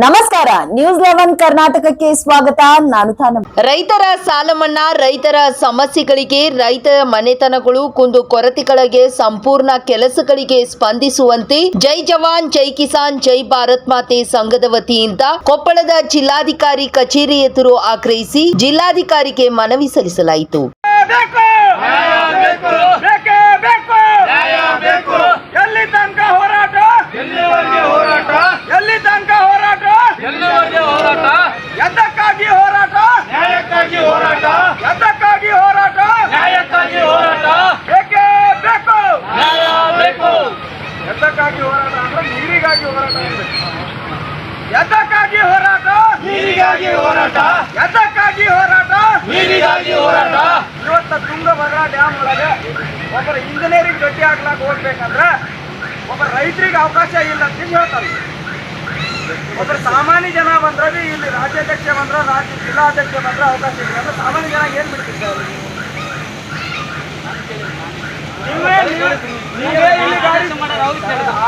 ನಮಸ್ಕಾರ, ನ್ಯೂಸ್ 11 ಕರ್ನಾಟಕಕ್ಕೆ ಸ್ವಾಗತ. ನಾನು ತಾನಮ್ಮ. ರೈತರ ಸಾಲ ಮನ್ನಾ, ರೈತರ ಸಮಸ್ಯೆಗಳಿಗೆ, ರೈತರ ಮನೆತನಗಳು ಕುಂದು ಕೊರತೆಗಳಿಗೆ ಸಂಪೂರ್ಣ ಕೆಲಸಗಳಿಗೆ ಸ್ಪಂದಿಸುವಂತೆ ಜೈ ಜವಾನ್ ಜೈ ಕಿಸಾನ್ ಜೈ ಭಾರತ್ ಮಾತೆ ಸಂಘದ ವತಿಯಿಂದ ಕೊಪ್ಪಳದ ಜಿಲ್ಲಾಧಿಕಾರಿ ಕಚೇರಿ ಎದುರು ಆಗ್ರಹಿಸಿ ಜಿಲ್ಲಾಧಿಕಾರಿಗೆ ಮನವಿ ಸಲ್ಲಿಸಲಾಯಿತು. ಎದಕ್ಕಾಗಿ ಹೋರಾಟ? ನ್ಯಾಯಕ್ಕಾಗಿ ಹೋರಾಟ. ಎದಕ್ಕಾಗಿ ಹೋರಾಟ? ನ್ಯಾಯಕ್ಕಾಗಿ ಹೋರಾಟ. ಬೇಕೇ ಬೇಕು, ನ್ಯಾಯ ಬೇಕು. ಎದಕ್ಕಾಗಿ ಹೋರಾಟ ಅಂದ್ರೆ ನೀರಿಗಾಗಿ ಹೋರಾಟ ಇರಬೇಕು. ಎದಕ್ಕಾಗಿ ಹೋರಾಟ? ನೀರಿಗಾಗಿ ಹೋರಾಟ. ಎದಕ್ಕಾಗಿ ಹೋರಾಟ? ನೀರಿಗಾಗಿ ಹೋರಾಟ. ಇವತ್ತು ತುಂಗಭದ್ರಾ ಡ್ಯಾಮ್ ಒಳಗೆ ಒಬ್ಬರ ಇಂಜಿನಿಯರಿಂಗ್ ಗಟ್ಟಿ ಹಾಕ್ಲಾಕ ಹೋಗ್ಬೇಕಂದ್ರೆ ಒಬ್ಬ ರೈತರಿಗೆ ಅವಕಾಶ ಇಲ್ಲ ಅಂತ ಹೇಳ್ತಾರೆ. ಒಬ್ಬರು ಸಾಮಾನ್ಯ ಜನ ಬಂದ್ರೆ ಇಲ್ಲಿ ರಾಜ್ಯಾಧ್ಯಕ್ಷ ಬಂದ್ರೆ ಜಿಲ್ಲಾಧ್ಯಕ್ಷ ಬಂದ್ರೆ ಅವಕಾಶ ಇಲ್ಲ ಅಂದ್ರೆ ಸಾಮಾನ್ಯ ಜನ ಏನ್ ಬಿಡ್ತಿರ್ತಾರೆ?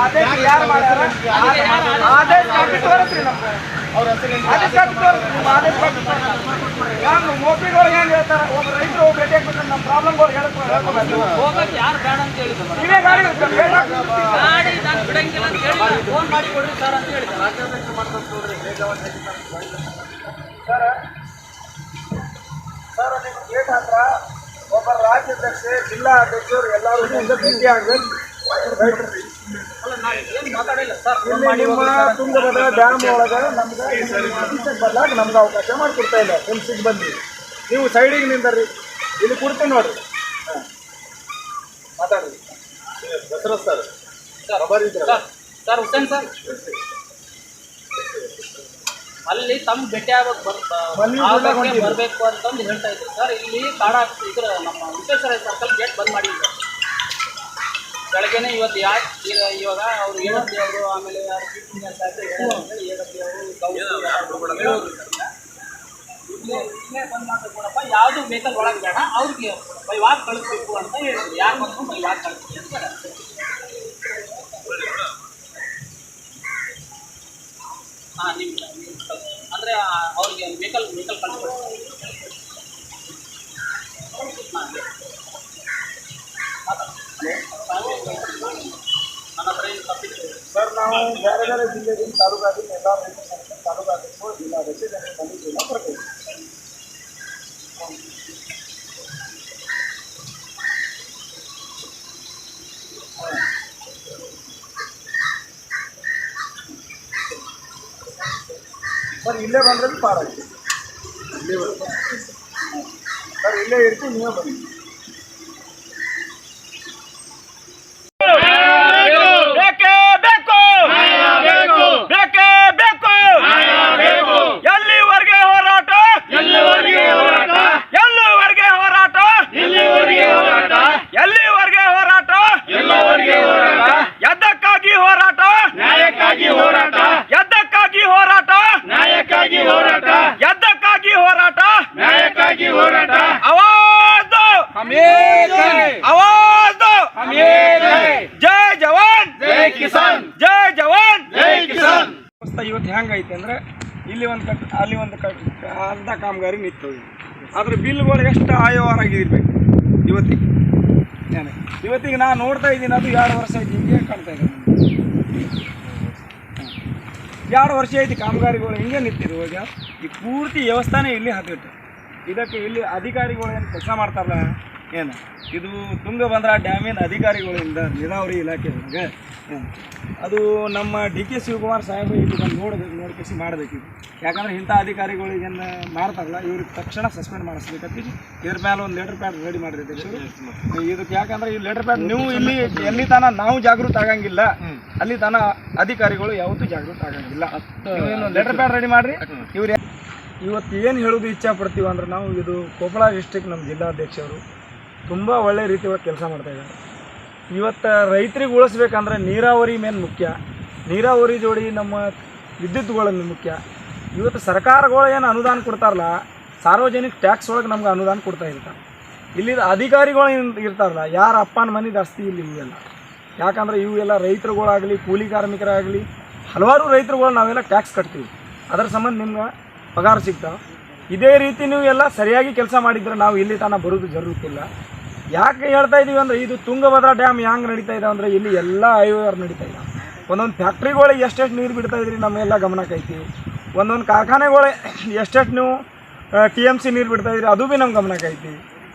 ಆದೇಶ ಯಾರು ಮಾಡ್ಯಾರ? ಆದೇಶ ಕಾಪಿ ತೋರಿಸ್ರಿ ನಮ್ಗೆ. ಆದೇಶ ಕಾಪಿ ತೋರಿಸ್ರಿ. ನಿಮ್ಮ ಆದೇಶ ಕಾಪಿ ಹೆಂಗ್ ಮೋಪಿಗಳು ಹೆಂಗ್ ಹೇಳ್ತಾರ? ಒಬ್ಬ ರೈತರು ಒಬ್ಬ ಭೇಟಿ ಹಾಕ್ಬಿಟ್ರೆ ನಮ್ಮ ಪ್ರಾಬ್ಲಮ್ಗಳು ಹೇಳ್ಕೊಬೇಕು. ನೀವೇ ಗಾಡಿ ಸರ್ ನಿಮ್ಮ ಗೇಟ್ ಹತ್ರ ಒಬ್ಬ ರಾಜ್ಯಾಧ್ಯಕ್ಷೆ ಜಿಲ್ಲಾ ಅಧ್ಯಕ್ಷರು ಎಲ್ಲರೂ ಭೇಟಿ ಆಗ್ಬೇಕು. ನಿಮ್ಮ ತುಂಗಭದ್ರಾ ಡ್ಯಾಮ್ ಒಳಗೆ ನಮ್ಗೆ ಬರ್ಲಾಕ ನಮ್ಗೆ ಅವಕಾಶ ಮಾಡಿಕೊಡ್ತಾ ಇಲ್ಲ. ನಿಮ್ಮ ಸಿಬ್ಬಂದಿ ನೀವು ಸೈಡಿಗೆ ನಿಂದರ್ರಿ, ಇಲ್ಲಿ ಕೊಡ್ತೀನಿ ನೋಡ್ರಿ. ಮಾತಾಡ್ರಿ. Dasara sir sir Hussain sir ಅಲ್ಲಿ ತಮ್ಮ ಭೇಟಿ ಬರಬೇಕು ಅಂತಂದು ಹೇಳ್ತಾ ಇದ್ರು ಸರ್. ಇಲ್ಲಿ ಕಾಡ ಇದ್ರ ನಮ್ಮ ವಿಶ್ವೇಶ್ವರ ಸರ್ಕಲ್ ಗೇಟ್ ಬಂದ್ ಮಾಡಿದ್ರು ಬೆಳಗ್ಗೆನೆ. ಇವತ್ತು ಇವಾಗ ಅವರು ಏಳತ್ತಿ ಅವರು ಆಮೇಲೆ ಇಲ್ಲೇ ಬಂದ್ ಮಾಡ್ತಾರೆ ಕೊಡಪ್ಪ, ಯಾವುದು ವೆಹಿಕಲ್ ಒಳಗೆ ಬೇಡ, ಅವ್ರಿಗೆ ಬೈವಾಗ್ ಕಳಿಸ್ಬೇಕು ಅಂತ ಹೇಳಿದ್ರು. ಯಾರು ಬಂದು ಬೈವಾಗ್ ಕಳಿಸ್ತೀವಿ ಅಂತ ಹಾಂ ನಿಮ್ಗೆ ಅಂದರೆ ಅವ್ರಿಗೆ ವೆಹಿಕಲ್ ಕಳಿಸ್ಕೊಡ್ತೀವಿ. ನನ್ನ ಹತ್ರ ಏನು ತಪ್ಪಿತ್ತು ಸರ್. ನಾವು ಬೇರೆ ಬೇರೆ ಜಿಲ್ಲೆಯಿಂದ ತಾಲೂಕಾದಿಂದ ಎಲ್ಲ ರೈತರ ತಾಲೂಕಾಧ್ಯಕ್ಷರು ಜಿಲ್ಲಾಧ್ಯಕ್ಷ ಬಂದಿದ್ದೀವಿ ಬರ್ತೀವಿ. ಸರ್ ಇಲ್ಲೇ ಬಂದ್ರೆ ಪಾರಾಗಿ ಇಲ್ಲೇ ಬರ್ತೀವಿ ಸರ್. ಇಲ್ಲೇ ಇರ್ತೀವಿ, ನೀವೇ ಬನ್ನಿ. ಎಲ್ಲಿವರೆಗೆ ಹೋರಾಟ? ಎಲ್ಲಿವರೆಗೆ ಹೋರಾಟ? ಎಲ್ಲಿವರೆಗೆ ಹೋರಾಟ? ಎಲ್ಲಿವರೆಗೆ ಹೋರಾಟ? ಎಲ್ಲಿವರೆಗೆ ಹೋರಾಟ? ಎಲ್ಲವರೆಗೆ ಹೋರಾಟ. ಎದಕ್ಕಾಗಿ ಹೋರಾಟ? ನ್ಯಾಯಕ್ಕಾಗಿ ಹೋರಾಟ. ಎದಕ್ಕಾಗಿ ಹೋರಾಟ? ನ್ಯಾಯಕ್ಕಾಗಿ ಹೋರಾಟ. ಎದಕ್ಕಾಗಿ ಹೋರಾಟ? ನ್ಯಾಯಕ್ಕಾಗಿ ಹೋರಾಟ. ಆವಾಜ್ ಆವಾಜ್ ಜೈ ಜವಾನ್ ಜೈ ಕಿಸಾನ್. ಜೈ ಜವಾನ್ ಜೈ ಕಿಸಾನ್. ಇವತ್ತು ಹೆಂಗೈತೆ ಅಂದ್ರೆ ಇಲ್ಲಿ ಒಂದು ಅಲ್ಲಿ ಒಂದು ಅರ್ಧ ಕಾಮಗಾರಿ ನಿಂತು, ಆದ್ರೆ ಬಿಲ್ಗಳು ಎಷ್ಟು ಆಯವಾರಾಗಿರ್ಬೇಕು ಇವತ್ತಿಗೆ ನಾನು ನೋಡ್ತಾ ಇದ್ದೀನಿ. ಅದು 2 ವರ್ಷ ಐತಿ, ಹಿಂಗೆ ಕಾಣ್ತಾ ಇದೆ. 2 ವರ್ಷ ಐತಿ ಕಾಮಗಾರಿಗಳು ಹಿಂಗೆ ನಿಂತಿರುವಾಗ ಈ ಪೂರ್ತಿ ವ್ಯವಸ್ಥಾನೇ ಇಲ್ಲಿ ಹತ್ತಿಟ್ಟು. ಇದಕ್ಕೆ ಇಲ್ಲಿ ಅಧಿಕಾರಿಗಳು ಏನು ಕೆಲಸ ಮಾಡ್ತಾರಲ್ಲ ಏನು, ಇದು ತುಂಗಭದ್ರಾ ಡ್ಯಾಮಿನ ಅಧಿಕಾರಿಗಳಿಂದ ನೀರಾವರಿ ಇಲಾಖೆ ಒಳಗೆ ಅದು ನಮ್ಮ DK ಶಿವಕುಮಾರ್ ಸಾಹೇಬರು ಇಲ್ಲಿ ಬಂದು ನೋಡ್ಕೇಸಿ ಮಾಡಬೇಕಿತ್ತು. ಯಾಕಂದ್ರೆ ಇಂಥ ಅಧಿಕಾರಿಗಳಿಗೇನು ಮಾಡ್ತಾರಲ್ಲ ಇವ್ರಿಗೆ ತಕ್ಷಣ ಸಸ್ಪೆಂಡ್ ಮಾಡಿಸ್ಬೇಕಂತ ಇದ್ರ ಮೇಲೆ ಒಂದು ಲೆಟರ್ ಪ್ಯಾಡ್ ರೆಡಿ ಮಾಡಿರ್ತೀವಿ ಇದಕ್ಕೆ. ಯಾಕಂದ್ರೆ ಈ ಲೆಟರ್ ಪ್ಯಾಡ್ ನೀವು ಇಲ್ಲಿ ಎಲ್ಲಿ ತನ ನಾವು ಜಾಗೃತ ಆಗಂಗಿಲ್ಲ, ಅಲ್ಲಿ ತನ ಅಧಿಕಾರಿಗಳು ಯಾವತ್ತೂ ಜಾಗೃತ ಆಗಂಗಿಲ್ಲ. ಲೆಟರ್ ಪ್ಯಾಡ್ ರೆಡಿ ಮಾಡಿರಿ. ಇವ್ರು ಇವತ್ತು ಏನು ಹೇಳೋದು ಇಚ್ಛೆ ಪಡ್ತೀವಿ ಅಂದ್ರೆ, ನಾವು ಇದು ಕೊಪ್ಪಳ ಡಿಸ್ಟ್ರಿಕ್ಟ್ ನಮ್ಮ ಜಿಲ್ಲಾಧ್ಯಕ್ಷರು ತುಂಬ ಒಳ್ಳೆ ರೀತಿಯಾಗಿ ಕೆಲಸ ಮಾಡ್ತಾಯಿದ್ದಾರೆ. ಇವತ್ತು ರೈತರಿಗೆ ಉಳಿಸ್ಬೇಕಂದ್ರೆ ನೀರಾವರಿ ಮೇನ್ ಮುಖ್ಯ. ನೀರಾವರಿ ಜೋಡಿ ನಮ್ಮ ವಿದ್ಯುತ್ಗಳನ್ನು ಮುಖ್ಯ. ಇವತ್ತು ಸರ್ಕಾರಗಳು ಏನು ಅನುದಾನ ಕೊಡ್ತಾರಲ್ಲ, ಸಾರ್ವಜನಿಕ ಟ್ಯಾಕ್ಸ್ ಒಳಗೆ ನಮ್ಗೆ ಅನುದಾನ ಕೊಡ್ತಾ ಇರ್ತಾರೆ. ಇಲ್ಲಿ ಅಧಿಕಾರಿಗಳು ಇರ್ತಾರಲ್ಲ, ಯಾರ ಅಪ್ಪನ ಮನೆ ಜಾಸ್ತಿ ಇಲ್ಲಿ ಇವೆಲ್ಲ. ಯಾಕಂದ್ರೆ ಇವು ಎಲ್ಲ ರೈತರುಗಳಾಗಲಿ ಕೂಲಿ ಕಾರ್ಮಿಕರಾಗಲಿ ಹಲವಾರು ರೈತರುಗಳು ನಾವೆಲ್ಲ ಟ್ಯಾಕ್ಸ್ ಕಟ್ತೀವಿ, ಅದರ ಸಂಬಂಧ ನಿಮ್ಗೆ ಪಗಾರ ಸಿಗ್ತಾವೆ. ಇದೇ ರೀತಿ ನೀವು ಎಲ್ಲ ಸರಿಯಾಗಿ ಕೆಲಸ ಮಾಡಿದ್ರೆ ನಾವು ಇಲ್ಲಿ ತನಕ ಬರೋದು ಜರುಗುತ್ತಿಲ್ಲ. ಯಾಕೆ ಹೇಳ್ತಾ ಇದ್ದೀವಿ ಅಂದರೆ, ಇದು ತುಂಗಭದ್ರಾ ಡ್ಯಾಮ್ ಹ್ಯಾಂಗೆ ನಡೀತಾ ಇದೆ ಅಂದರೆ ಇಲ್ಲಿ ಎಲ್ಲ ಐವರ್ ನಡೀತಾ ಇದೆ. ಒಂದೊಂದು ಫ್ಯಾಕ್ಟ್ರಿಗಳಿಗೆ ಎಷ್ಟೆಷ್ಟು ನೀರು ಬಿಡ್ತಾ ಇದ್ರಿ ನಮ್ಮೆಲ್ಲ ಗಮನಕ್ಕೆ ಐತಿ. ಒಂದೊಂದು ಕಾರ್ಖಾನೆಗಳು ಎಷ್ಟೆಷ್ಟು ನೀವು TMC ನೀರು ಬಿಡ್ತಾ ಇದ್ರಿ ಅದು ಭೀ ನಮ್ಮ ಗಮನಕ್ಕೆ ಐತಿ.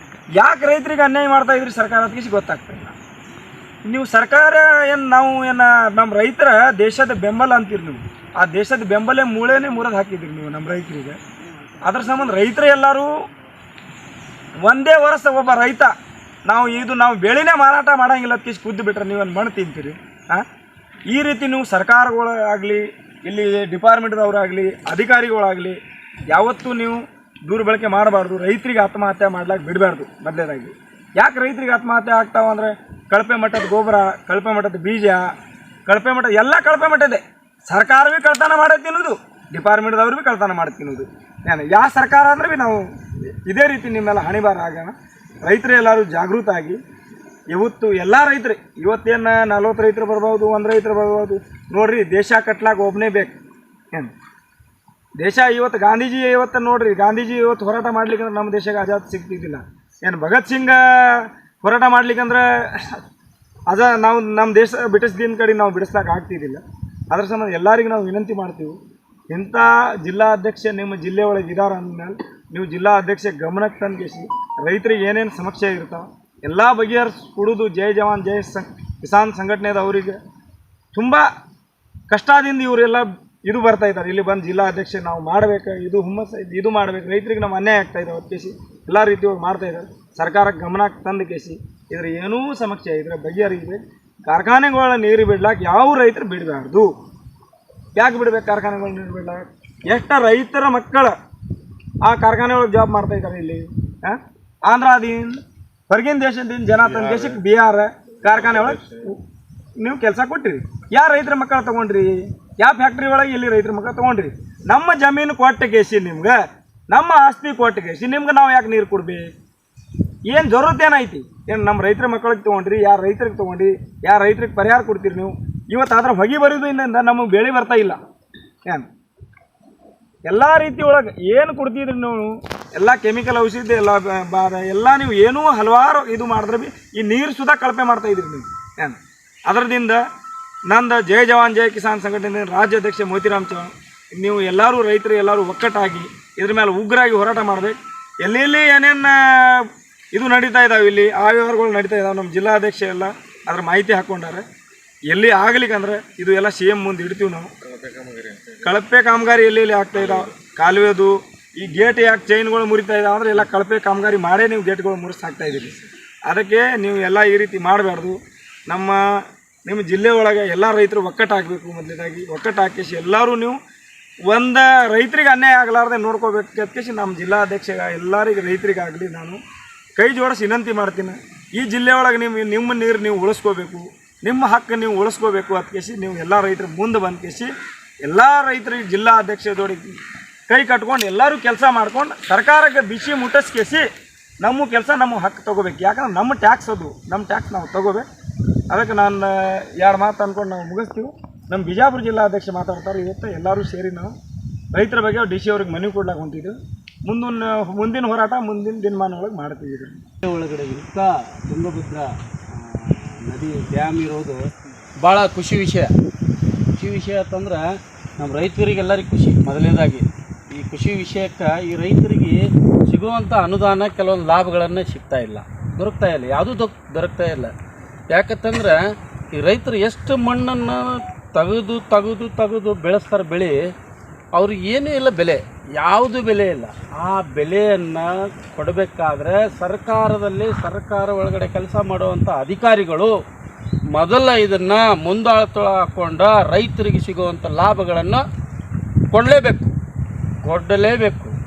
ಯಾಕೆ ರೈತರಿಗೆ ಅನ್ಯಾಯ ಮಾಡ್ತಾ ಇದ್ರಿ ಸರ್ಕಾರಕ್ಕೆ ಗೊತ್ತಾಗ್ತಿಲ್ಲ. ನೀವು ಸರ್ಕಾರ ನಮ್ಮ ರೈತರ ದೇಶದ ಬೆಂಬಲ ಅಂತೀರಿ ನೀವು. ಆ ದೇಶದ ಬೆಂಬಲ ಮೂಳೆನೇ ಮುರಿದು ಹಾಕಿದ್ರಿ ನೀವು ನಮ್ಮ ರೈತರಿಗೆ. ಅದ್ರ ಸಂಬಂಧ ರೈತರು ಎಲ್ಲರೂ ಒಂದೇ ವರ್ಷ ಒಬ್ಬ ರೈತ ನಾವು ಬೆಳೆನೇ ಮಾರಾಟ ಮಾಡೋಂಗಿಲ್ಲ ಅದಕ್ಕೆ ಖುದ್ದು ಬಿಟ್ರೆ ನೀವೇನು ಮಣ್ಣು ತಿಂತೀರಿ. ಈ ರೀತಿ ನೀವು ಸರ್ಕಾರಗಳಾಗಲಿ ಇಲ್ಲಿ ಡಿಪಾರ್ಟ್ಮೆಂಟ್ದವರಾಗಲಿ ಅಧಿಕಾರಿಗಳಾಗಲಿ ಯಾವತ್ತೂ ನೀವು ದುರ್ಬಳಕೆ ಮಾಡಬಾರ್ದು. ರೈತರಿಗೆ ಆತ್ಮಹತ್ಯೆ ಮಾಡ್ಲಿಕ್ಕೆ ಬಿಡಬಾರ್ದು. ಮೊದಲೇದಾಗಿ ಯಾಕೆ ರೈತರಿಗೆ ಆತ್ಮಹತ್ಯೆ ಆಗ್ತಾವೆ ಅಂದರೆ, ಕಳಪೆ ಮಟ್ಟದ ಗೊಬ್ಬರ, ಕಳಪೆ ಮಟ್ಟದ ಬೀಜ, ಕಳಪೆ ಮಟ್ಟ ಎಲ್ಲ ಕಳಪೆ ಮಟ್ಟದೆ. ಸರ್ಕಾರವೇ ಕಳ್ತನ ಮಾಡೋದು ತಿನ್ನೋದು, ಡಿಪಾರ್ಟ್ಮೆಂಟ್ದವ್ರು ಭೀ ಕಳ್ತನ ಮಾಡಿ ತಿನ್ನೋದು. ಯಾವ ಸರ್ಕಾರ ಅಂದ್ರೆ ಭೀ ನಾವು ಇದೇ ರೀತಿ ನಿಮ್ಮೆಲ್ಲ ಹಣಿಬಾರ ಆಗೋಣ. ರೈತರು ಎಲ್ಲರೂ ಜಾಗೃತ ಆಗಿ ಇವತ್ತು ಎಲ್ಲ ರೈತರು ಇವತ್ತೇನು 40 ರೈತರು ಬರ್ಬೋದು, 1 ರೈತರು ಬರ್ಬೋದು. ನೋಡಿರಿ, ದೇಶ ಕಟ್ಲಾಕ ಒಬ್ಬನೇ ಬೇಕು. ದೇಶ ಇವತ್ತು ಗಾಂಧೀಜಿ ಇವತ್ತು ನೋಡಿರಿ, ಗಾಂಧೀಜಿ ಇವತ್ತು ಹೋರಾಟ ಮಾಡ್ಲಿಕ್ಕೆ ನಮ್ಮ ದೇಶಕ್ಕೆ ಆಜಾದ್ ಸಿಗ್ತಿದ್ದಿಲ್ಲ. ಭಗತ್ ಸಿಂಗ್ ಹೋರಾಟ ಮಾಡ್ಲಿಕ್ಕಂದ್ರೆ ನಾವು ನಮ್ಮ ದೇಶ ಬಿಡಿಸ್ದಿನ ಕಡೆ ನಾವು ಬಿಡಿಸ್ಲಿಕ್ಕೆ ಆಗ್ತಿದ್ದಿಲ್ಲ. ಅದ್ರ ಸಂಬಂಧ ಎಲ್ಲರಿಗೂ ನಾವು ವಿನಂತಿ ಮಾಡ್ತೀವಿ, ಇಂಥ ಜಿಲ್ಲಾಧ್ಯಕ್ಷ ನಿಮ್ಮ ಜಿಲ್ಲೆ ಒಳಗೆ ಇದಾರ ಅಂದಮೇಲೆ ನೀವು ಜಿಲ್ಲಾ ಅಧ್ಯಕ್ಷ ಗಮನಕ್ಕೆ ತಂದಿಸಿ ರೈತರಿಗೆ ಏನೇನು ಸಮಸ್ಯೆ ಇರ್ತಾವೆ ಎಲ್ಲ ಬಗೆಹರಿಸ್ಕೊಡೋದು. ಜೈ ಜವಾನ್ ಜೈ ಕಿಸಾನ್ ಸಂಘಟನೆದವರಿಗೆ ತುಂಬ ಕಷ್ಟದಿಂದ ಇವರೆಲ್ಲ ಇದು ಬರ್ತಾ ಇದ್ದಾರೆ. ಇಲ್ಲಿ ಬಂದು ಜಿಲ್ಲಾ ಅಧ್ಯಕ್ಷ ನಾವು ಮಾಡಬೇಕು, ಇದು ಹುಮ್ಮಸ್ ಇದು ಮಾಡಬೇಕು, ರೈತರಿಗೆ ನಮ್ಮ ಅನ್ಯಾಯ ಆಗ್ತಾಯಿದೆ ಕೇಸಿ ಎಲ್ಲ ರೀತಿಯಾಗಿ ಮಾಡ್ತಾಯಿದ್ದಾರೆ. ಸರ್ಕಾರಕ್ಕೆ ಗಮನಕ್ಕೆ ತಂದು ಕೇಸಿ ಇದ್ರ ಏನೂ ಸಮಸ್ಯೆ ಇದ್ರೆ ಬಗೆಹರಿದ್ರೆ ಕಾರ್ಖಾನೆಗಳ ನೀರು ಬಿಡ್ಲಾಕೆ ಯಾವ ರೈತರು ಬಿಡಬಾರ್ದು. ಯಾಕೆ ಬಿಡ್ಬೇಕು ಕಾರ್ಖಾನೆಗಳು ನೀರು ಬಿಡ್ಲಾಕ? ಎಷ್ಟು ರೈತರ ಮಕ್ಕಳ ಆ ಕಾರ್ಖಾನೆ ಒಳಗೆ ಜಾಬ್ ಮಾಡ್ತಾ ಇದ್ದಾರೆ. ಇಲ್ಲಿ ಆಂಧ್ರದಿಂದ ಹೊರಗಿನ ದೇಶದಿಂದ ಜನ ತನ್ನ ದೇಶಕ್ಕೆ ಬಿಹಾರ ಕಾರ್ಖಾನೆ ಒಳಗೆ ನೀವು ಕೆಲಸ ಕೊಟ್ಟಿರಿ. ಯಾವ ರೈತರ ಮಕ್ಕಳು ತೊಗೊಂಡ್ರಿ? ಯಾವ ಫ್ಯಾಕ್ಟ್ರಿ ಒಳಗೆ ಇಲ್ಲಿ ರೈತರ ಮಕ್ಕಳು ತೊಗೊಂಡ್ರಿ? ನಮ್ಮ ಜಮೀನು ಕೊಟ್ಟ ಕೇಸಿ ನಿಮ್ಗೆ, ನಮ್ಮ ಆಸ್ತಿ ಕೊಟ್ಟ ಕೇಸಿ ನಿಮ್ಗೆ ನಾವು ಯಾಕೆ ನೀರು ಕೊಡ್ಬೇಕು? ಏನು ಜರೂರತ್ ಏನೈತಿ? ಏನು ನಮ್ಮ ರೈತರ ಮಕ್ಕಳಿಗೆ ತೊಗೊಂಡ್ರಿ? ಯಾರು ರೈತರಿಗೆ ತೊಗೊಂಡ್ರಿ? ಯಾರು ರೈತರಿಗೆ ಪರಿಹಾರ ಕೊಡ್ತೀರಿ ನೀವು? ಇವತ್ತು ಅದ್ರ ಹೊಗೆ ಬರೋದ್ರಿಂದ ನಮಗೆ ಬೆಳೆ ಬರ್ತಾ ಇಲ್ಲ. ಏನು ಎಲ್ಲ ರೀತಿ ಒಳಗೆ ಏನು ಕೊಡ್ತಿದ್ರಿ ನೀವು? ಎಲ್ಲ ಕೆಮಿಕಲ್ ಔಷಧಿ ಎಲ್ಲ ನೀವು ಏನೂ ಹಲವಾರು ಇದು ಮಾಡಿದ್ರೆ ಭೀ ಈ ನೀರು ಸುಧಾ ಕಳಪೆ ಮಾಡ್ತಾಯಿದ್ರಿ ನೀವು. ಏನು ಅದರದಿಂದ ನಂದು ಜೈ ಜವಾನ್ ಜೈ ಕಿಸಾನ್ ಸಂಘಟನೆ ರಾಜ್ಯಾಧ್ಯಕ್ಷ ಮೋತಿರಾಮ್ ಚೌಹಾಣ್, ನೀವು ಎಲ್ಲರೂ ರೈತರು ಎಲ್ಲರೂ ಒಕ್ಕಟ್ಟಾಗಿ ಇದ್ರ ಮೇಲೆ ಉಗ್ರಾಗಿ ಹೋರಾಟ ಮಾಡಬೇಕು. ಎಲ್ಲೆಲ್ಲಿ ಏನೇನು ಇದು ನಡೀತಾ ಇದ್ದಾವೆ, ಇಲ್ಲಿ ಆ ವ್ಯವಹಾರಗಳು ನಡೀತಾ ಇದ್ದಾವೆ. ನಮ್ಮ ಜಿಲ್ಲಾಧ್ಯಕ್ಷ ಎಲ್ಲ ಅದ್ರ ಮಾಹಿತಿ ಹಾಕ್ಕೊಂಡಾರೆ. ಎಲ್ಲಿ ಆಗಲಿಕ್ಕಂದ್ರೆ ಇದು ಎಲ್ಲ CM ಮುಂದೆ ಇಡ್ತೀವಿ ನಾವು. ಕಳಪೆ ಕಾಮಗಾರಿ ಎಲ್ಲೆಲ್ಲಿ ಆಗ್ತಾ ಇದ್ದಾವೆ, ಕಾಲುವೆದು ಈ ಗೇಟ್ ಯಾಕೆ ಚೈನ್ಗಳು ಮುರಿತಾ ಇದ್ದಾವೆ ಅಂದರೆ ಎಲ್ಲ ಕಳಪೆ ಕಾಮಗಾರಿ ಮಾಡೇ ನೀವು ಗೇಟ್ಗಳು ಮುರಿಸಿ ಹಾಕ್ತಾಯಿದ್ದೀರಿ. ಅದಕ್ಕೆ ನೀವು ಎಲ್ಲ ಈ ರೀತಿ ಮಾಡಬಾರ್ದು. ನಿಮ್ಮ ಜಿಲ್ಲೆ ಒಳಗೆ ಎಲ್ಲ ರೈತರು ಒಕ್ಕಟ್ಟಾಗಬೇಕು. ಮೊದಲೇದಾಗಿ ಒಕ್ಕಟ್ಟು ಹಾಕಿಸಿ ಎಲ್ಲರೂ ನೀವು ಒಂದು ರೈತರಿಗೆ ಅನ್ಯಾಯ ಆಗಲಾರ್ದೆ ನೋಡ್ಕೋಬೇಕು ಅದಕ್ಕೆ ನಮ್ಮ ಜಿಲ್ಲಾಧ್ಯಕ್ಷ ಎಲ್ಲರಿಗೆ ರೈತರಿಗಾಗಲಿ ನಾನು ಕೈ ಜೋಡಿಸಿ ವಿನಂತಿ ಮಾಡ್ತೀನಿ. ಈ ಜಿಲ್ಲೆ ಒಳಗೆ ನಿಮ್ಮ ನೀರು ನೀವು ಉಳಿಸ್ಕೋಬೇಕು, ನಿಮ್ಮ ಹಕ್ಕು ನೀವು ಉಳಿಸ್ಕೋಬೇಕು ಅದಕ್ಕೆ ನೀವು ಎಲ್ಲ ರೈತರು ಮುಂದೆ ಬಂದ್ಕೇಸಿ ಎಲ್ಲ ರೈತರಿಗೆ ಜಿಲ್ಲಾ ಅಧ್ಯಕ್ಷ ಜೋಡಿಗೆ ಕೈ ಕಟ್ಕೊಂಡು ಎಲ್ಲರೂ ಕೆಲಸ ಮಾಡ್ಕೊಂಡು ಸರ್ಕಾರಕ್ಕೆ ಬಿಸಿ ಮುಟ್ಟಿಸ್ಕೇಸಿ ನಮ್ಮ ಕೆಲಸ ನಮ್ಮ ಹಕ್ಕು ತೊಗೋಬೇಕು. ಯಾಕಂದ್ರೆ ನಮ್ಮ ಟ್ಯಾಕ್ಸ್ ಅದು, ನಮ್ಮ ಟ್ಯಾಕ್ಸ್ ನಾವು ತೊಗೋಬೇಕು. ಅದಕ್ಕೆ ನಾನು 2 ಮಾತು ಅಂದ್ಕೊಂಡು ನಾವು ಮುಗಿಸ್ತೀವಿ. ನಮ್ಮ ಬಿಜಾಪುರ ಜಿಲ್ಲಾಧ್ಯಕ್ಷ ಮಾತಾಡ್ತಾರೆ. ಇವತ್ತು ಎಲ್ಲರೂ ಸೇರಿ ನಾವು ರೈತರ ಬಗ್ಗೆ DC ಅವ್ರಿಗೆ ಮನವಿ ಕೊಡ್ಲಾಕ ಹೊಂಟಿದ್ದೀವಿ. ಮುಂದಿನ ಹೋರಾಟ ಮುಂದಿನ ದಿನಮಾನ ಒಳಗೆ ಮಾಡ್ತಿದ್ದೀವಿ. ಒಳಗಡೆ ಇಂಥ ತುಂಗಭದ್ರಾ ನದಿ ಡ್ಯಾಮ್ ಇರೋದು ಭಾಳ ಖುಷಿ ವಿಷಯ ಅಂತಂದ್ರೆ ನಮ್ಮ ರೈತರಿಗೆಲ್ಲರಿಗೂ ಖುಷಿ. ಮೊದಲನೇದಾಗಿ ಈ ಖುಷಿ ವಿಷಯಕ್ಕೆ ಈ ರೈತರಿಗೆ ಸಿಗುವಂಥ ಅನುದಾನ ಕೆಲವೊಂದು ಲಾಭಗಳನ್ನು ದೊರಕ್ತಾ ಇಲ್ಲ, ಯಾವುದೂ ದೊರಕ್ತಾ ಇಲ್ಲ. ಯಾಕಂತಂದ್ರೆ ಈ ರೈತರು ಎಷ್ಟು ಮಣ್ಣನ್ನು ತೆಗೆದು ಬೆಳೆಸ್ತಾರೆ ಬೆಳೆ, ಅವ್ರಿಗೆ ಏನೂ ಇಲ್ಲ, ಯಾವುದು ಬೆಲೆ ಇಲ್ಲ. ಆ ಬೆಲೆಯನ್ನು ಕೊಡಬೇಕಾದ್ರೆ ಸರ್ಕಾರ ಒಳಗಡೆ ಕೆಲಸ ಮಾಡುವಂಥ ಅಧಿಕಾರಿಗಳು ಮೊದಲ ಇದನ್ನು ಮುಂದಾಳತ್ವ ಹಾಕ್ಕೊಂಡು ರೈತರಿಗೆ ಸಿಗುವಂಥ ಲಾಭಗಳನ್ನು ಕೊಡಲೇಬೇಕು.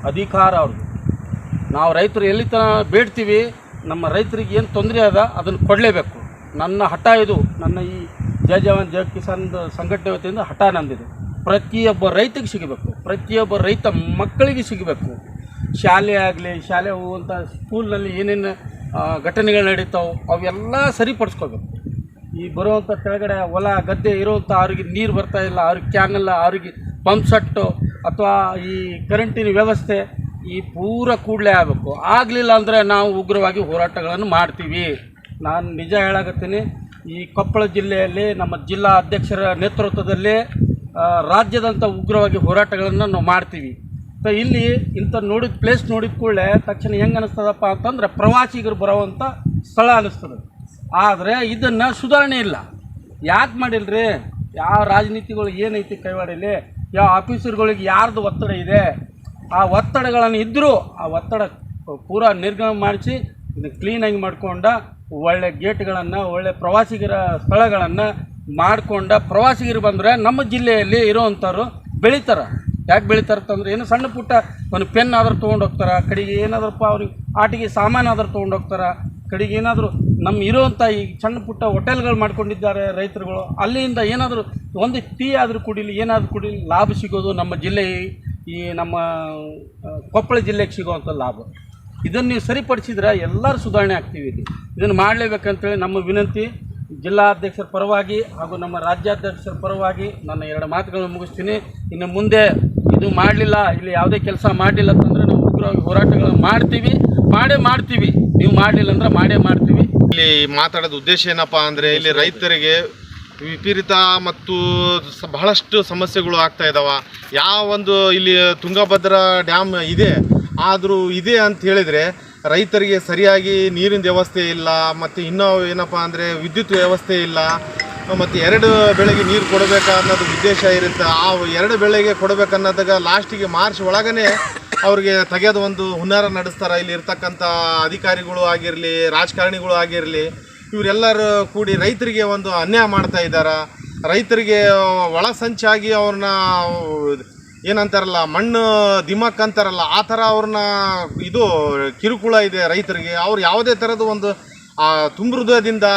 ಅಧಿಕಾರ ಅವ್ರಿಗೆ. ನಾವು ರೈತರು ಎಲ್ಲಿ ತನಕ ಬೇಡ್ತೀವಿ, ನಮ್ಮ ರೈತರಿಗೆ ಏನು ತೊಂದರೆ ಅದ ಅದನ್ನು ಕೊಡಲೇಬೇಕು. ನನ್ನ ಹಠ ಇದು. ನನ್ನ ಈ ಜೈ ಜವಾನ್ ಜೈ ಕಿಸಾನ್ ಸಂಘಟನೆ ವತಿಯಿಂದ ಹಠ ನಂದಿದೆ. ಪ್ರತಿಯೊಬ್ಬ ರೈತರಿಗೆ ಸಿಗಬೇಕು, ಪ್ರತಿಯೊಬ್ಬ ರೈತ ಮಕ್ಕಳಿಗೆ ಸಿಗಬೇಕು. ಶಾಲೆ ಹೋಗುವಂಥ ಸ್ಕೂಲ್ನಲ್ಲಿ ಏನೇನು ಘಟನೆಗಳು ನಡೀತಾವೆ ಅವೆಲ್ಲ ಸರಿಪಡಿಸ್ಕೋಬೇಕು. ಈ ಬರುವಂಥ ಕೆಳಗಡೆ ಹೊಲ ಗದ್ದೆ ಇರುವಂಥ ಅವ್ರಿಗೆ ನೀರು ಬರ್ತಾ ಇಲ್ಲ, ಅವ್ರಿಗೆ ಕ್ಯಾನಲ್ಲ, ಅವ್ರಿಗೆ ಪಂಪ್ ಸೆಟ್ಟು ಅಥವಾ ಈ ಕರೆಂಟಿನ ವ್ಯವಸ್ಥೆ ಈ ಪೂರ ಕೂಡಲೇ ಆಗಬೇಕು. ಆಗಲಿಲ್ಲ ಅಂದರೆ ನಾವು ಉಗ್ರವಾಗಿ ಹೋರಾಟಗಳನ್ನು ಮಾಡ್ತೀವಿ. ನಾನು ನಿಜ ಹೇಳಾಕತ್ತೀನಿ, ಈ ಕೊಪ್ಪಳ ಜಿಲ್ಲೆಯಲ್ಲಿ ನಮ್ಮ ಜಿಲ್ಲಾ ಅಧ್ಯಕ್ಷರ ನೇತೃತ್ವದಲ್ಲಿ ರಾಜ್ಯದಂಥ ಉಗ್ರವಾಗಿ ಹೋರಾಟಗಳನ್ನು ನಾವು ಮಾಡ್ತೀವಿ. ಸೊ ಇಲ್ಲಿ ಇಂಥ ನೋಡಿದ ಪ್ಲೇಸ್ ನೋಡಿದ ಕೂಡಲೇ ತಕ್ಷಣ ಹೆಂಗೆ ಅನ್ನಿಸ್ತದಪ್ಪ ಅಂತಂದರೆ ಪ್ರವಾಸಿಗರು ಬರೋವಂಥ ಸ್ಥಳ ಅನ್ನಿಸ್ತದೆ. ಆದರೆ ಇದನ್ನು ಸುಧಾರಣೆ ಇಲ್ಲ. ಯಾಕೆ ಮಾಡಿಲ್ರಿ? ಯಾವ ರಾಜನೀತಿಗಳು ಏನೈತಿ ಕೈವಾಡಲ್ಲಿ, ಯಾವ ಆಫೀಸರ್ಗಳಿಗೆ ಯಾರ್ದು ಒತ್ತಡ ಇದೆ, ಆ ಒತ್ತಡಗಳನ್ನು ಇದ್ದರೂ ಆ ಒತ್ತಡ ಪೂರಾ ನಿರ್ಗಮನ ಮಾಡಿಸಿ ಇದನ್ನು ಕ್ಲೀನಾಗಿ ಮಾಡ್ಕೊಂಡ ಒಳ್ಳೆ ಗೇಟ್ಗಳನ್ನು, ಒಳ್ಳೆ ಪ್ರವಾಸಿಗರ ಸ್ಥಳಗಳನ್ನು ಮಾಡ್ಕೊಂಡ ಪ್ರವಾಸಿಗರು ಬಂದರೆ ನಮ್ಮ ಜಿಲ್ಲೆಯಲ್ಲಿ ಇರೋವಂಥವ್ರು ಬೆಳೀತಾರೆ. ಯಾಕೆ ಬೆಳೀತಾರಂತಂದ್ರೆ ಏನು ಸಣ್ಣ ಪುಟ್ಟ ಒಂದು ಪೆನ್ ಆದರೂ ತೊಗೊಂಡು ಹೋಗ್ತಾರೆ, ಕಡೆಗೆ ಏನಾದ್ರಪ್ಪ ಅವ್ರಿಗೆ ಆಟಿಗೆ ಸಾಮಾನು ಆದರೂ ತೊಗೊಂಡು ಹೋಗ್ತಾರೆ, ಕಡೆಗೆ ಏನಾದರೂ ನಮ್ಮ ಇರೋವಂಥ ಈ ಸಣ್ಣ ಪುಟ್ಟ ಹೋಟೆಲ್ಗಳು ಮಾಡ್ಕೊಂಡಿದ್ದಾರೆ ರೈತರುಗಳು, ಅಲ್ಲಿಂದ ಏನಾದರೂ ಒಂದು ಟೀ ಆದರೂ ಕುಡೀಲಿ, ಏನಾದರೂ ಕುಡೀಲಿ, ಲಾಭ ಸಿಗೋದು ನಮ್ಮ ಜಿಲ್ಲೆ, ಈ ನಮ್ಮ ಕೊಪ್ಪಳ ಜಿಲ್ಲೆಗೆ ಸಿಗೋವಂಥ ಲಾಭ. ಇದನ್ನು ನೀವು ಸರಿಪಡಿಸಿದ್ರೆ ಎಲ್ಲರೂ ಸುಧಾರಣೆ ಆಗ್ತೀವಿ. ಇದನ್ನು ಮಾಡಲೇಬೇಕಂತೇಳಿ ನಮ್ಮ ವಿನಂತಿ. ಜಿಲ್ಲಾಧ್ಯಕ್ಷರ ಪರವಾಗಿ ಹಾಗೂ ನಮ್ಮ ರಾಜ್ಯಾಧ್ಯಕ್ಷರ ಪರವಾಗಿ ನನ್ನ 2 ಮಾತುಗಳನ್ನು ಮುಗಿಸ್ತೀನಿ. ಇನ್ನು ಮುಂದೆ ಇದು ಮಾಡಲಿಲ್ಲ, ಇಲ್ಲಿ ಯಾವುದೇ ಕೆಲಸ ಮಾಡಲಿಲ್ಲ ಅಂತಂದರೆ ನಾವು ಉಗ್ರವಾಗಿ ಹೋರಾಟಗಳನ್ನು ಮಾಡ್ತೀವಿ. ನೀವು ಮಾಡಲಿಲ್ಲ ಅಂದ್ರೆ ಮಾಡೇ ಮಾಡ್ತೀವಿ. ಇಲ್ಲಿ ಮಾತಾಡೋದು ಉದ್ದೇಶ ಏನಪ್ಪ ಅಂದರೆ, ಇಲ್ಲಿ ರೈತರಿಗೆ ವಿಪರೀತ ಮತ್ತು ಬಹಳಷ್ಟು ಸಮಸ್ಯೆಗಳು ಆಗ್ತಾ ಇದ್ದಾವೆ. ಯಾವ ಒಂದು ಇಲ್ಲಿ ತುಂಗಭದ್ರಾ ಡ್ಯಾಮ್ ಇದೆ, ಆದರೂ ಇದೆ ಅಂತ ಹೇಳಿದರೆ ರೈತರಿಗೆ ಸರಿಯಾಗಿ ನೀರಿನ ವ್ಯವಸ್ಥೆ ಇಲ್ಲ, ಮತ್ತು ಇನ್ನೂ ಏನಪ್ಪ ಅಂದರೆ ವಿದ್ಯುತ್ ವ್ಯವಸ್ಥೆ ಇಲ್ಲ, ಮತ್ತು 2 ಬೆಳೆಗೆ ನೀರು ಕೊಡಬೇಕು ಅನ್ನೋದು ಉದ್ದೇಶ ಇರುತ್ತೆ. ಆ 2 ಬೆಳೆಗೆ ಕೊಡಬೇಕನ್ನೋದಾಗ ಲಾಸ್ಟಿಗೆ ಮಾರ್ಚ್ ಒಳಗೇ ಅವ್ರಿಗೆ ತೆಗೆಯೋದು ಒಂದು ಹುನ್ನಾರ ನಡೆಸ್ತಾರೆ. ಇಲ್ಲಿ ಇರ್ತಕ್ಕಂಥ ಅಧಿಕಾರಿಗಳು ಆಗಿರಲಿ, ರಾಜಕಾರಣಿಗಳು ಆಗಿರಲಿ, ಇವರೆಲ್ಲರೂ ಕೂಡಿ ರೈತರಿಗೆ ಒಂದು ಅನ್ಯಾಯ ಮಾಡ್ತಾ ಇದ್ದಾರೆ. ರೈತರಿಗೆ ಒಳಸಂಚಾಗಿ ಅವ್ರನ್ನ ಏನಂತಾರಲ್ಲ, ಮಣ್ಣು ದಿಮಕ್ ಅಂತಾರಲ್ಲ, ಆ ಥರ ಅವ್ರನ್ನ ಇದು ಕಿರುಕುಳ ಇದೆ ರೈತರಿಗೆ. ಅವ್ರು ಯಾವುದೇ ಥರದ ಒಂದು ತುಂಬ ಹೃದಯದಿಂದ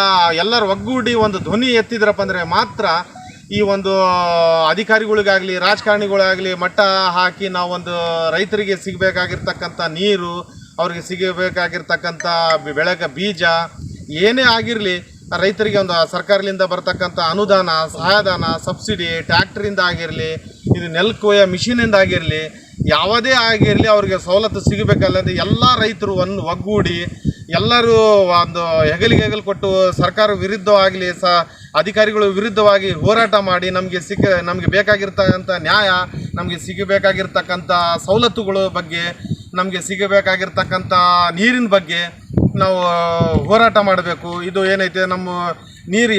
ಎಲ್ಲರೂ ಒಗ್ಗೂಡಿ ಒಂದು ಧ್ವನಿ ಎತ್ತಿದ್ರಪ್ಪ ಅಂದರೆ ಮಾತ್ರ ಈ ಒಂದು ಅಧಿಕಾರಿಗಳಿಗಾಗಲಿ ರಾಜಕಾರಣಿಗಳಾಗಲಿ ಮಟ್ಟ ಹಾಕಿ ನಾವು ಒಂದು ರೈತರಿಗೆ ಸಿಗಬೇಕಾಗಿರ್ತಕ್ಕಂಥ ನೀರು, ಅವ್ರಿಗೆ ಸಿಗಬೇಕಾಗಿರ್ತಕ್ಕಂಥ ಬೆಳೆಗೆ ಬೀಜ ಏನೇ ಆಗಿರಲಿ, ರೈತರಿಗೆ ಒಂದು ಸರ್ಕಾರದಿಂದ ಬರ್ತಕ್ಕಂಥ ಅನುದಾನ, ಸಹಾಯಧನ, ಸಬ್ಸಿಡಿ, ಟ್ಯಾಕ್ಟ್ರಿಂದ ಆಗಿರಲಿ, ಇದು ನೆಲ್ಕೊಯ್ಯ ಮಿಷಿನಿಂದ ಆಗಿರಲಿ, ಯಾವುದೇ ಆಗಿರಲಿ ಅವ್ರಿಗೆ ಸವಲತ್ತು ಸಿಗಬೇಕಲ್ಲದೆ ಎಲ್ಲ ರೈತರು ಒಂದು ಒಗ್ಗೂಡಿ ಎಲ್ಲರೂ ಒಂದು ಹೆಗಲಿಗೆ ಕೊಟ್ಟು ಸರ್ಕಾರ ವಿರುದ್ಧವಾಗಲಿ ಅಧಿಕಾರಿಗಳು ವಿರುದ್ಧವಾಗಿ ಹೋರಾಟ ಮಾಡಿ ನಮಗೆ ಬೇಕಾಗಿರ್ತಕ್ಕಂಥ ನ್ಯಾಯ, ನಮಗೆ ಸಿಗಬೇಕಾಗಿರ್ತಕ್ಕಂಥ ಸವಲತ್ತುಗಳ ಬಗ್ಗೆ, ನಮಗೆ ಸಿಗಬೇಕಾಗಿರ್ತಕ್ಕಂಥ ನೀರಿನ ಬಗ್ಗೆ ನಾವು ಹೋರಾಟ ಮಾಡಬೇಕು. ಇದು ಏನೈತೆ ನಮ್ಮ ನೀರು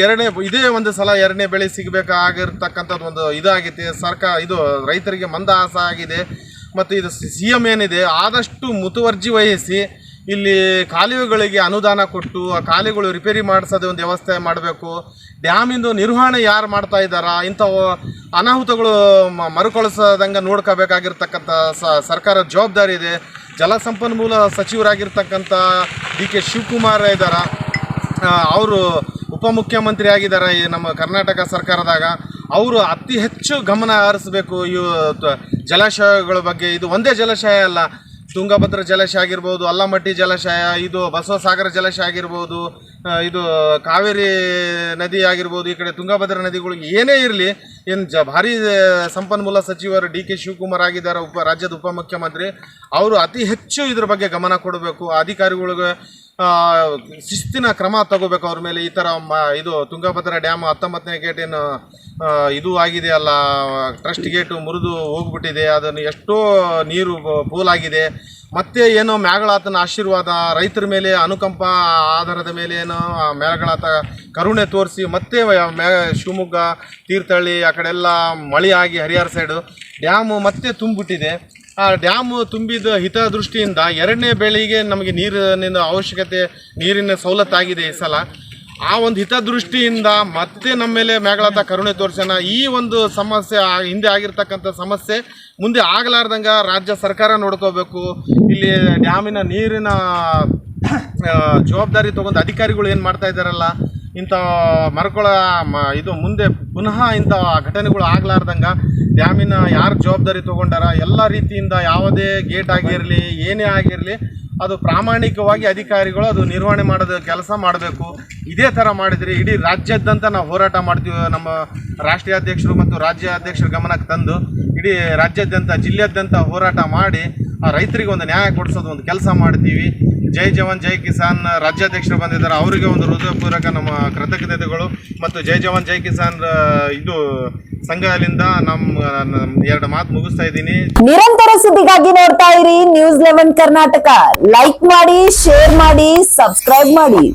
ಇದೇ ಒಂದು ಸಲ 2ನೇ ಬೆಳೆ ಸಿಗಬೇಕಾಗಿರ್ತಕ್ಕಂಥದ್ದು ಒಂದು ಇದಾಗೈತೆ. ಇದು ರೈತರಿಗೆ ಮಂದಹಾಸ ಆಗಿದೆ. ಮತ್ತು ಇದು CM ಏನಿದೆ ಆದಷ್ಟು ಮುತುವರ್ಜಿ ವಹಿಸಿ ಇಲ್ಲಿ ಕಾಲುವೆಗಳಿಗೆ ಅನುದಾನ ಕೊಟ್ಟು ಆ ಕಾಲುವೆಗಳು ರಿಪೇರಿ ಮಾಡಿಸೋದು ಒಂದು ವ್ಯವಸ್ಥೆ ಮಾಡಬೇಕು. ಡ್ಯಾಮಿಂದು ನಿರ್ವಹಣೆ ಯಾರು ಮಾಡ್ತಾ ಇದ್ದಾರಾ, ಇಂಥವು ಅನಾಹುತಗಳು ಮರುಕಳಿಸದಂಗೆ ನೋಡ್ಕೋಬೇಕಾಗಿರ್ತಕ್ಕಂಥ ಸರ್ಕಾರದ ಜವಾಬ್ದಾರಿ ಇದೆ. ಜಲಸಂಪನ್ಮೂಲ ಸಚಿವರಾಗಿರ್ತಕ್ಕಂಥ DK ಶಿವಕುಮಾರ್ ಇದ್ದಾರೆ, ಅವರು ಉಪಮುಖ್ಯಮಂತ್ರಿ ಆಗಿದ್ದಾರೆ ಈ ನಮ್ಮ ಕರ್ನಾಟಕ ಸರ್ಕಾರದಾಗ. ಅವರು ಅತಿ ಹೆಚ್ಚು ಗಮನ ಹರಿಸಬೇಕು ಈ ಜಲಾಶಯಗಳ ಬಗ್ಗೆ. ಇದು ಒಂದೇ ಜಲಾಶಯ ಅಲ್ಲ, ತುಂಗಭದ್ರಾ ಜಲಾಶಯ ಆಗಿರ್ಬೋದು, ಅಲ್ಲಮಟ್ಟಿ ಜಲಾಶಯ, ಇದು ಬಸವಸಾಗರ ಜಲಾಶಯ ಆಗಿರ್ಬೋದು, ಇದು ಕಾವೇರಿ ನದಿ ಆಗಿರ್ಬೋದು, ಈ ಕಡೆ ತುಂಗಭದ್ರಾ ನದಿಗಳು ಏನೇ ಇರಲಿ, ಭಾರಿ ಸಂಪನ್ಮೂಲ ಸಚಿವರು DK ಶಿವಕುಮಾರ್ ಆಗಿದ್ದಾರೆ, ರಾಜ್ಯದ ಉಪಮುಖ್ಯಮಂತ್ರಿ. ಅವರು ಅತಿ ಹೆಚ್ಚು ಇದ್ರ ಬಗ್ಗೆ ಗಮನ ಕೊಡಬೇಕು. ಅಧಿಕಾರಿಗಳಿಗೆ ಶಿಸ್ತಿನ ಕ್ರಮ ತಗೋಬೇಕು ಅವ್ರ ಮೇಲೆ. ಈ ಥರ ಇದು ತುಂಗಭದ್ರಾ ಡ್ಯಾಮ್ 19ನೇ ಗೇಟೇನು ಇದು ಆಗಿದೆಯಲ್ಲ, ಟ್ರಸ್ಟ್ ಗೇಟು ಮುರಿದು ಹೋಗ್ಬಿಟ್ಟಿದೆ, ಅದನ್ನು ಎಷ್ಟೋ ನೀರು ಪೋಲಾಗಿದೆ. ಮತ್ತೆ ಏನೋ ಮ್ಯಾಗಳಾತನ ಆಶೀರ್ವಾದ ರೈತರ ಮೇಲೆ ಅನುಕಂಪ ಆಧಾರದ ಮೇಲೆ ಏನೋ ಮ್ಯಾಗಳಾತ ಕರುಣೆ ತೋರಿಸಿ ಮತ್ತೆ ಶಿವಮೊಗ್ಗ, ತೀರ್ಥಹಳ್ಳಿ ಆ ಕಡೆಲ್ಲ ಮಳೆ ಆಗಿ ಹರಿಹರ ಸೈಡು ಡ್ಯಾಮು ಮತ್ತೆ ತುಂಬಿಬಿಟ್ಟಿದೆ. ಆ ಡ್ಯಾಮು ತುಂಬಿದ ಹಿತದೃಷ್ಟಿಯಿಂದ 2ನೇ ಬೆಳೆಗೆ ನಮಗೆ ನೀರಿನ ಅವಶ್ಯಕತೆ, ನೀರಿನ ಸವಲತ್ತಾಗಿದೆ ಈ ಸಲ. ಆ ಒಂದು ಹಿತದೃಷ್ಟಿಯಿಂದ ಮತ್ತೆ ನಮ್ಮ ಮೇಲೆ ಮ್ಯಾಗಳಾತ ಕರುಣೆ ತೋರಿಸೋಣ. ಈ ಒಂದು ಸಮಸ್ಯೆ ಹಿಂದೆ ಆಗಿರ್ತಕ್ಕಂಥ ಸಮಸ್ಯೆ ಮುಂದೆ ಆಗಲಾರ್ದಂಗೆ ರಾಜ್ಯ ಸರ್ಕಾರ ನೋಡ್ಕೋಬೇಕು. ಇಲ್ಲಿ ಡ್ಯಾಮಿನ ನೀರಿನ ಜವಾಬ್ದಾರಿ ತೊಗೊಂಡು ಅಧಿಕಾರಿಗಳು ಏನು ಮಾಡ್ತಾ ಇದ್ದಾರಲ್ಲ, ಇಂಥ ಮರಕೊಳ ಇದು ಮುಂದೆ ಪುನಃ ಇಂಥ ಘಟನೆಗಳು ಆಗ್ಲಾರ್ದಂಗೆ ಡ್ಯಾಮಿನ ಯಾರು ಜವಾಬ್ದಾರಿ ತೊಗೊಂಡಾರ ಎಲ್ಲ ರೀತಿಯಿಂದ ಯಾವುದೇ ಗೇಟ್ ಆಗಿರಲಿ ಏನೇ ಆಗಿರಲಿ ಅದು ಪ್ರಾಮಾಣಿಕವಾಗಿ ಅಧಿಕಾರಿಗಳು ಅದು ನಿರ್ವಹಣೆ ಮಾಡೋದು ಕೆಲಸ ಮಾಡಬೇಕು. ಇದೇ ಥರ ಮಾಡಿದರೆ ಇಡೀ ರಾಜ್ಯಾದ್ಯಂತ ನಾವು ಹೋರಾಟ ಮಾಡ್ತೀವಿ. ನಮ್ಮ ರಾಷ್ಟ್ರೀಯ ಅಧ್ಯಕ್ಷರು ಮತ್ತು ರಾಜ್ಯ ಅಧ್ಯಕ್ಷರ ಗಮನಕ್ಕೆ ತಂದು ಇಡೀ ರಾಜ್ಯಾದ್ಯಂತ ಜಿಲ್ಲೆಯಾದ್ಯಂತ ಹೋರಾಟ ಮಾಡಿ ಆ ರೈತರಿಗೆ ಒಂದು ನ್ಯಾಯ ಕೊಡಿಸೋದು ಒಂದು ಕೆಲಸ ಮಾಡ್ತೀವಿ. ಜೈ ಜವಾನ್ ಜೈ ಕಿಸಾನ್ ರಾಜ್ಯಾಧ್ಯಕ್ಷರು ಬಂದಿದ್ದಾರೆ, ಅವರಿಗೆ ಒಂದು ಹೃದಯಪೂರ್ವಕ ನಮ್ಮ ಕೃತಜ್ಞತೆಗಳು. ಮತ್ತು ಜೈ ಜವಾನ್ ಜೈ ಕಿಸಾನ್ ಇದು ಸಂಘದಿಂದ ನಮ್ಮ 2 ಮಾತು ಮುಗಿಸ್ತಾ ಇದ್ದೀನಿ. ನಿರಂತರ ಸುದ್ದಿಗಾಗಿ ನೋಡ್ತಾ ಇರಿ News 11 ಕರ್ನಾಟಕ. ಲೈಕ್ ಮಾಡಿ, ಶೇರ್ ಮಾಡಿ, ಸಬ್ಸ್ಕ್ರೈಬ್ ಮಾಡಿ.